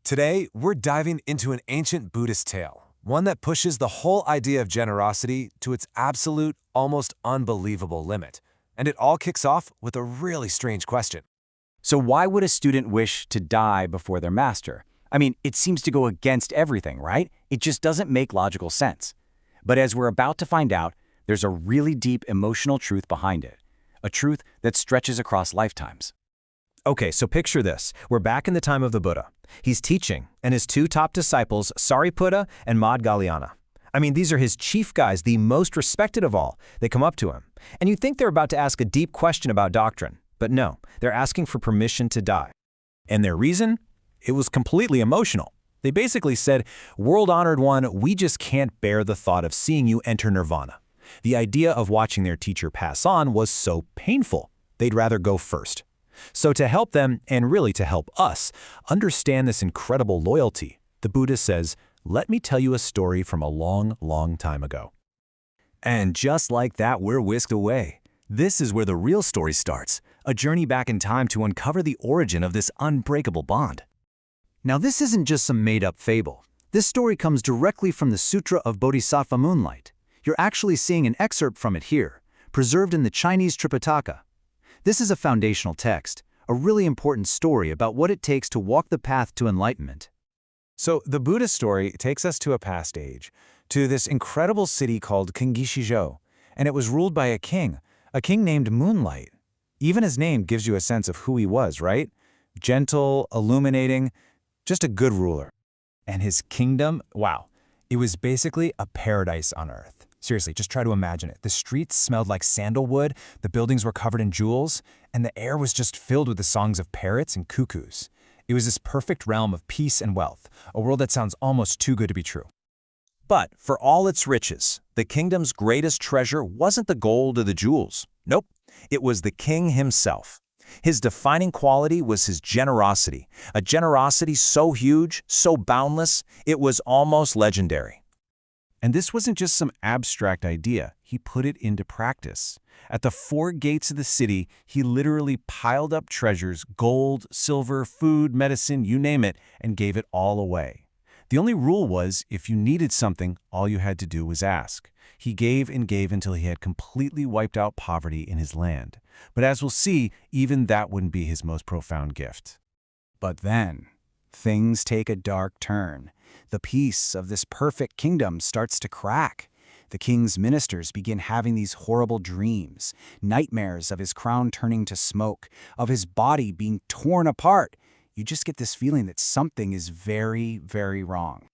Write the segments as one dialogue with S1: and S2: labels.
S1: Today, we're diving into an ancient Buddhist tale, one that pushes the whole idea of generosity to its absolute, almost unbelievable limit. And it all kicks off with a really strange question.
S2: So why would a student wish to die before their master? I mean, it seems to go against everything, right? It just doesn't make logical sense. But as we're about to find out, there's a really deep emotional truth behind it, a truth that stretches across lifetimes.
S3: Okay, so picture this. We're back in the time of the Buddha. He's teaching, and his two top disciples, Sariputta and Maudgalyana. I mean, these are his chief guys, the most respected of all. They come up to him, and you think they're about to ask a deep question about doctrine. But no, they're asking for permission to die. And their reason? It was completely emotional. They basically said, "World-honored one, we just can't bear the thought of seeing you enter nirvana." The idea of watching their teacher pass on was so painful, they'd rather go first. So to help them, and really to help us, understand this incredible loyalty, the Buddha says, "Let me tell you a story from a long, long time ago."
S4: And just like that, we're whisked away. This is where the real story starts, a journey back in time to uncover the origin of this unbreakable bond.
S5: Now, this isn't just some made-up fable. This story comes directly from the Sūtra of Bodhisattva Moonlight. You're actually seeing an excerpt from it here, preserved in the Chinese Tripitaka. This is a foundational text, a really important story about what it takes to walk the path to enlightenment.
S1: So the Buddha story takes us to a past age, to this incredible city called Kingishizhou, and it was ruled by a king named Moonlight. Even his name gives you a sense of who he was, right? Gentle, illuminating, just a good ruler. And his kingdom, wow, it was basically a paradise on earth. Seriously, just try to imagine it. The streets smelled like sandalwood, the buildings were covered in jewels, and the air was just filled with the songs of parrots and cuckoos. It was this perfect realm of peace and wealth, a world that sounds almost too good to be true.
S3: But for all its riches, the kingdom's greatest treasure wasn't the gold or the jewels. Nope, it was the king himself. His defining quality was his generosity, a generosity so huge, so boundless, it was almost legendary.
S1: And this wasn't just some abstract idea, he put it into practice. At the four gates of the city, he literally piled up treasures, gold, silver, food, medicine, you name it, and gave it all away. The only rule was, if you needed something, all you had to do was ask. He gave and gave until he had completely wiped out poverty in his land. But as we'll see, even that wouldn't be his most profound gift.
S2: But then, things take a dark turn. The peace of this perfect kingdom starts to crack. The king's ministers begin having these horrible dreams, nightmares of his crown turning to smoke, of his body being torn apart. You just get this feeling that something is very, very wrong.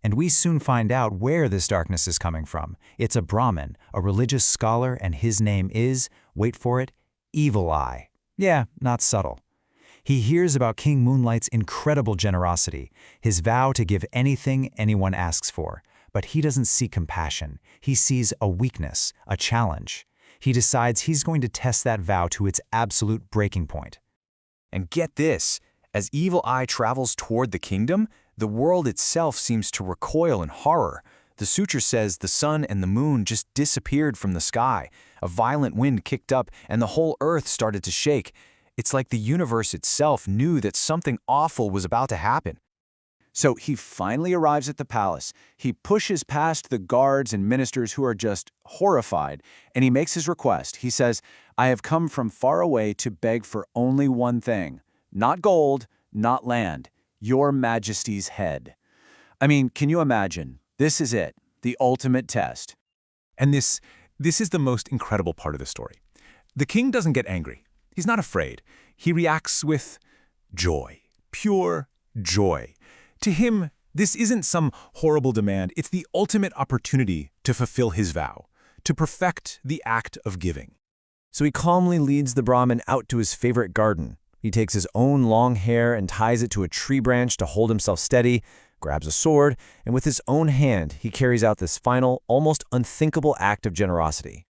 S5: And we soon find out where this darkness is coming from. It's a Brahmin, a religious scholar, and his name is, wait for it, Evil Eye. Yeah, not subtle. He hears about King Moonlight's incredible generosity, his vow to give anything anyone asks for. But he doesn't see compassion. He sees a weakness, a challenge. He decides he's going to test that vow to its absolute breaking point.
S4: And get this, as Evil Eye travels toward the kingdom, the world itself seems to recoil in horror. The Sūtra says the sun and the moon just disappeared from the sky. A violent wind kicked up and the whole earth started to shake. It's like the universe itself knew that something awful was about to happen. So he finally arrives at the palace. He pushes past the guards and ministers who are just horrified, and he makes his request. He says, "I have come from far away to beg for only one thing. Not gold, not land, your majesty's head." I mean, can you imagine? This is it, the ultimate test.
S1: And this is the most incredible part of the story. The king doesn't get angry. He's not afraid. He reacts with joy, pure joy. To him, this isn't some horrible demand. It's the ultimate opportunity to fulfill his vow, to perfect the act of giving.
S3: So he calmly leads the Brahmin out to his favorite garden. He takes his own long hair and ties it to a tree branch to hold himself steady, grabs a sword, and with his own hand, he carries out this final, almost unthinkable act of generosity.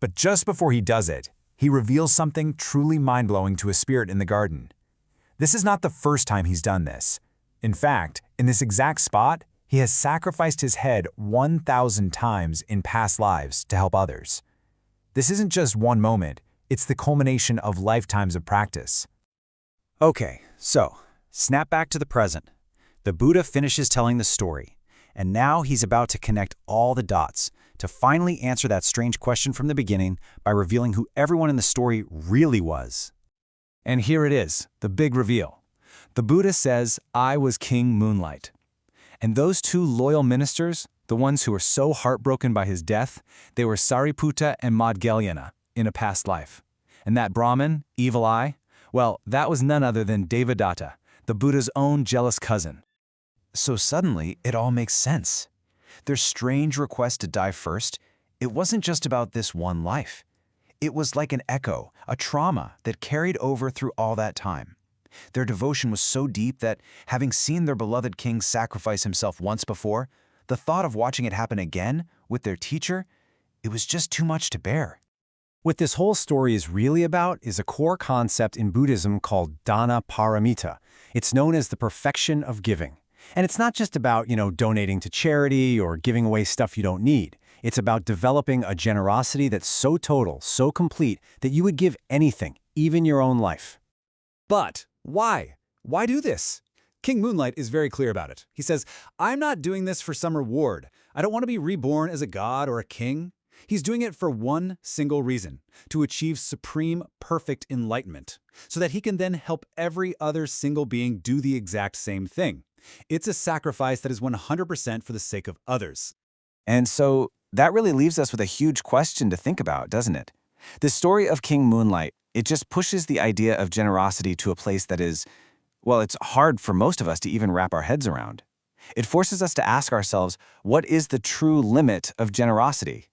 S6: But just before he does it, he reveals something truly mind-blowing to a spirit in the garden. This is not the first time he's done this. In fact, in this exact spot, he has sacrificed his head 1,000 times in past lives to help others. This isn't just one moment, it's the culmination of lifetimes of practice.
S2: Okay, so snap back to the present. The Buddha finishes telling the story, and now he's about to connect all the dots to finally answer that strange question from the beginning by revealing who everyone in the story really was.
S4: And here it is, the big reveal. The Buddha says, "I was King Moonlight." And those two loyal ministers, the ones who were so heartbroken by his death, they were Sariputta and Maudgalyana in a past life. And that Brahmin, evil eye, well, that was none other than Devadatta, the Buddha's own jealous cousin.
S2: So suddenly, it all makes sense. Their strange request to die first, it wasn't just about this one life. It was like an echo, a trauma that carried over through all that time. Their devotion was so deep that, having seen their beloved king sacrifice himself once before, the thought of watching it happen again with their teacher, it was just too much to bear.
S3: What this whole story is really about is a core concept in Buddhism called dana paramita. It's known as the perfection of giving. And it's not just about, donating to charity or giving away stuff you don't need. It's about developing a generosity that's so total, so complete, that you would give anything, even your own life.
S6: But why? Why do this? King Moonlight is very clear about it. He says, "I'm not doing this for some reward. I don't want to be reborn as a god or a king." He's doing it for one single reason, to achieve supreme, perfect enlightenment, so that he can then help every other single being do the exact same thing. It's a sacrifice that is 100% for the sake of others.
S2: And so that really leaves us with a huge question to think about, doesn't it? The story of King Moonlight, it just pushes the idea of generosity to a place that is, well, it's hard for most of us to even wrap our heads around. It forces us to ask ourselves, what is the true limit of generosity?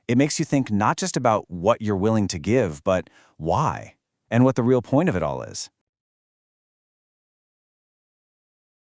S2: It makes you think not just about what you're willing to give, but why, and what the real point of it all is.